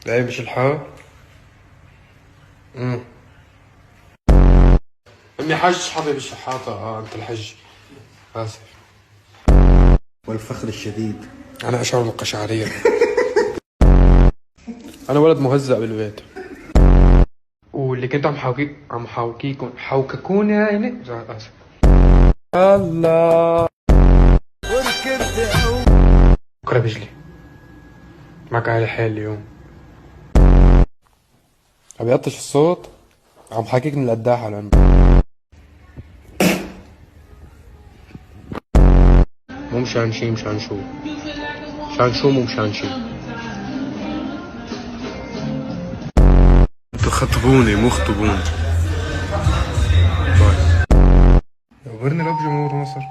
لا مش الحار. امي حج حبيبي الشحاطة. انت الحج. اسف. والفخر الشديد. انا اشعر بالقشعرية. انا ولد مهزأ بالبيت. واللي كنت عم حاوكيكم حوككوني يعني. اسف. الله. بكره بيجلي معك على حال اليوم. ابي اطش الصوت. عم حاكيك من القداحة لأنه مو مشان شي مشان شو. مشان شو مو مشان شي. انتوا خطبوني مو خطبوني. باي. يخبرني لو بجمهور مصر.